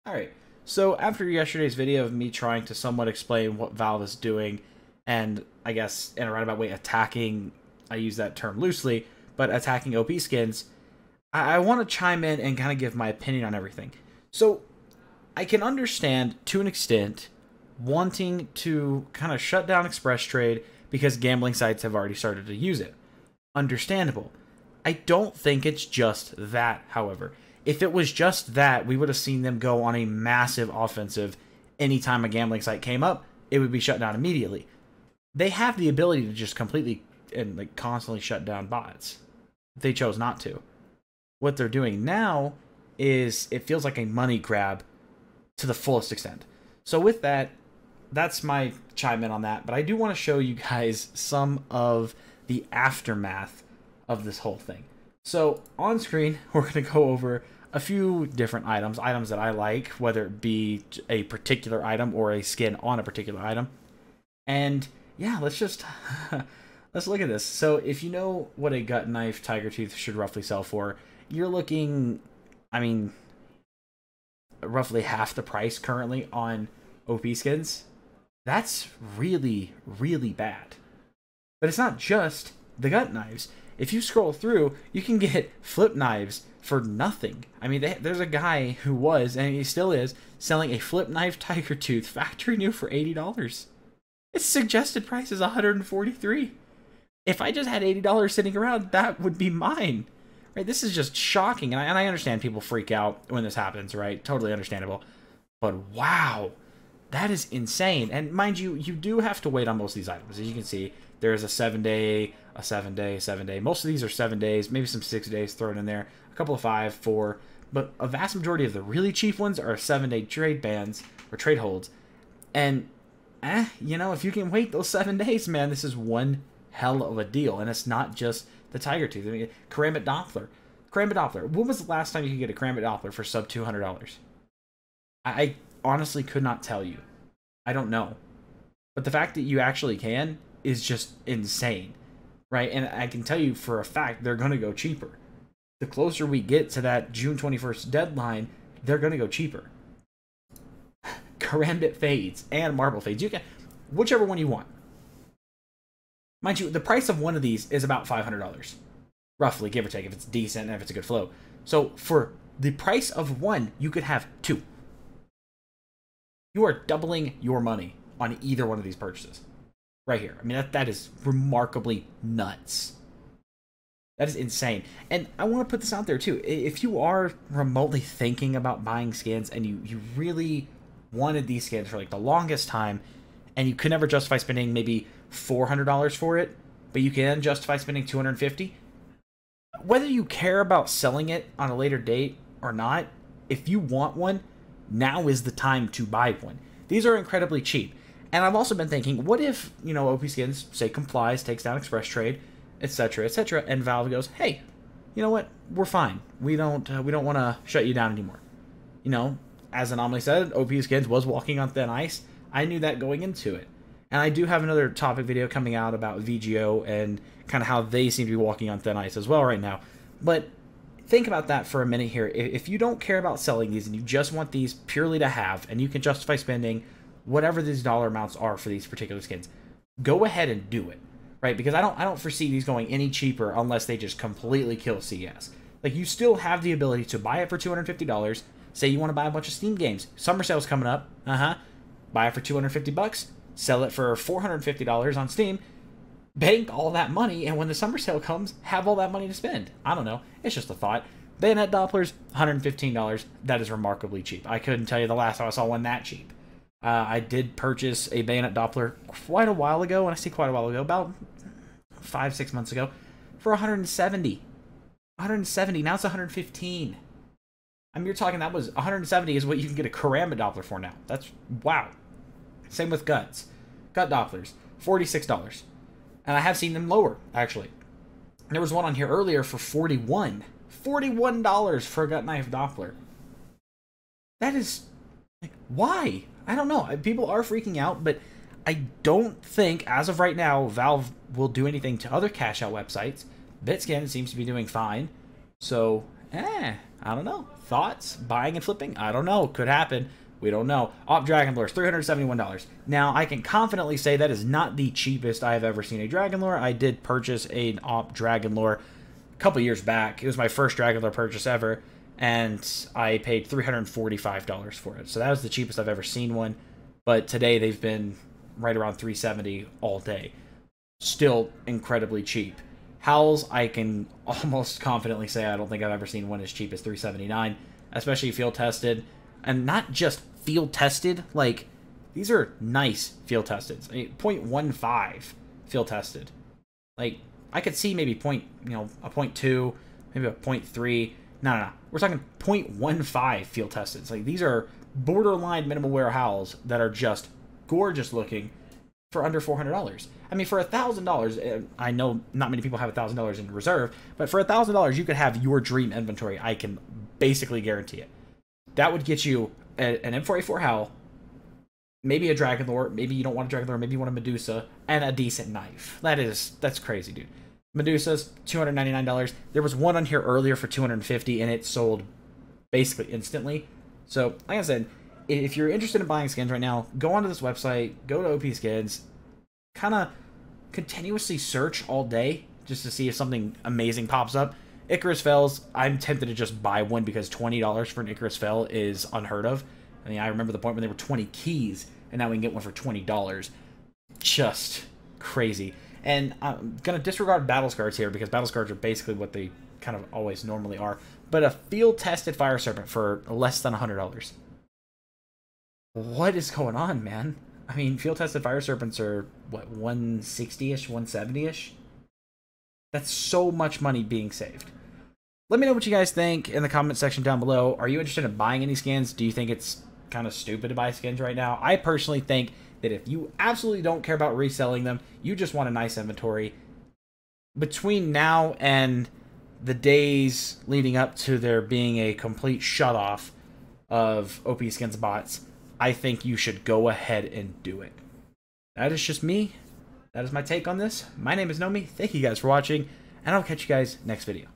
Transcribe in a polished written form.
Alright, so after yesterday's video of me trying to somewhat explain what Valve is doing, and I guess in a roundabout way attacking, I use that term loosely, but attacking OP skins, I want to chime in and kind of give my opinion on everything. So, I can understand, to an extent, wanting to kind of shut down Express Trade because gambling sites have already started to use it. Understandable. I don't think it's just that, however. If it was just that, we would have seen them go on a massive offensive anytime a gambling site came up. It would be shut down immediately. They have the ability to just completely and like constantly shut down bots. They chose not to. What they're doing now is it feels like a money grab to the fullest extent. So with that, that's my chime in on that. But I do want to show you guys some of the aftermath of this whole thing. So on screen, we're going to go over a few different items that I like, whether it be a particular item or a skin on a particular item. And yeah, let's just let's look at this. So if you know what a gut knife tiger tooth should roughly sell for, you're looking, I mean, roughly half the price currently on OP skins. That's really, really bad. But it's not just the gut knives. If you scroll through, you can get flip knives for nothing. I mean, there's a guy who was, and he still is, selling a flip knife tiger tooth factory new for $80. Its suggested price is $143. If I just had $80 sitting around, that would be mine. Right? This is just shocking, and I understand people freak out when this happens, right? Totally understandable. But wow, that is insane. And mind you, you do have to wait on most of these items. As you can see, there's a 7-day, a 7-day, 7-day. Most of these are 7 days, maybe some 6 days thrown in there. A couple of 5, 4. But a vast majority of the really cheap ones are 7-day trade bans or trade holds. And, you know, if you can wait those 7 days, man, this is one hell of a deal. And it's not just the tiger tooth. I mean, Karambit Doppler. Karambit Doppler. When was the last time you could get a Karambit Doppler for sub $200? I honestly could not tell you. I don't know. But the fact that you actually can is just insane, right? And I can tell you for a fact they're going to go cheaper. The closer we get to that June 21st deadline, they're going to go cheaper. Karambit fades and marble fades. You can, whichever one you want. Mind you, the price of one of these is about $500, roughly, give or take, if it's decent and if it's a good flow. So for the price of one, you could have two. You are doubling your money on either one of these purchases. Right here. I mean, that is remarkably nuts. That is insane. And I want to put this out there too. If you are remotely thinking about buying skins and you really wanted these skins for like the longest time and you could never justify spending maybe $400 for it, but you can justify spending $250, whether you care about selling it on a later date or not, if you want one, now is the time to buy one. These are incredibly cheap. And I've also been thinking, what if, you know, OP Skins, say, complies, takes down Express Trade, etc., etc., and Valve goes, hey, you know what, we're fine. We don't want to shut you down anymore. You know, as Anomaly said, OP Skins was walking on thin ice. I knew that going into it. And I do have another topic video coming out about VGO and kind of how they seem to be walking on thin ice as well right now. But think about that for a minute here. If you don't care about selling these and you just want these purely to have, and you can justify spending whatever these dollar amounts are for these particular skins, go ahead and do it, right? Because I don't foresee these going any cheaper unless they just completely kill CS. Like, you still have the ability to buy it for $250. Say you want to buy a bunch of Steam games. Summer sale's coming up. Buy it for $250. Sell it for $450 on Steam. Bank all that money, and when the summer sale comes, have all that money to spend. I don't know. It's just a thought. Bayonet Dopplers, $115. That is remarkably cheap. I couldn't tell you the last time I saw one that cheap. I did purchase a Bayonet Doppler quite a while ago, and I say quite a while ago, about 5-6 months ago, for $170. $170, now it's $115. I mean, you're talking, that was $170 is what you can get a Karambit Doppler for now. That's, wow. Same with Guts. Gut Dopplers, $46. And I have seen them lower, actually. There was one on here earlier for $41. $41 for a Gut Knife Doppler. That is, like, why? I don't know. People are freaking out, but I don't think, as of right now, Valve will do anything to other cash-out websites. Bitscan seems to be doing fine. So, I don't know. Thoughts? Buying and flipping? I don't know. Could happen. We don't know. Op Dragon Lore is $371. Now, I can confidently say that is not the cheapest I have ever seen a Dragon Lore. I did purchase an Op Dragon Lore a couple years back. It was my first Dragon Lore purchase ever, and I paid $345 for it. So that was the cheapest I've ever seen one. But today they've been right around $370 all day. Still incredibly cheap. Howls, I can almost confidently say I don't think I've ever seen one as cheap as $379, especially field tested. And not just field tested, like, these are nice field tested. I mean, 0.15 field tested. Like, I could see maybe a 0.2, maybe a 0.3. No. We're talking 0.15 field tested. It's like, these are borderline minimal wear howls that are just gorgeous looking for under $400. I mean, for $1,000, I know not many people have $1,000 in reserve, but for $1,000, you could have your dream inventory. I can basically guarantee it. That would get you an M4A4 Howl, maybe a Dragon Lore, maybe you don't want a Dragon Lore, maybe you want a Medusa, and a decent knife. That's crazy, dude. Medusa's $299. There was one on here earlier for $250, and it sold basically instantly. So, like I said, if you're interested in buying skins right now, go onto this website, go to OP Skins, kind of continuously search all day just to see if something amazing pops up. Icarus Fells, I'm tempted to just buy one because $20 for an Icarus Fell is unheard of. I mean, I remember the point when they were 20 keys, and now we can get one for $20. Just crazy. And I'm going to disregard battle scars here because battle scars are basically what they kind of always normally are. But a field-tested Fire Serpent for less than $100. What is going on, man? I mean, field-tested Fire Serpents are, what, 160-ish, 170-ish? That's so much money being saved. Let me know what you guys think in the comment section down below. Are you interested in buying any skins? Do you think it's kind of stupid to buy skins right now? I personally think that if you absolutely don't care about reselling them, you just want a nice inventory, between now and the days leading up to there being a complete shut-off of OP Skins bots, I think you should go ahead and do it. That is just me. That is my take on this. My name is Nomi. Thank you guys for watching, and I'll catch you guys next video.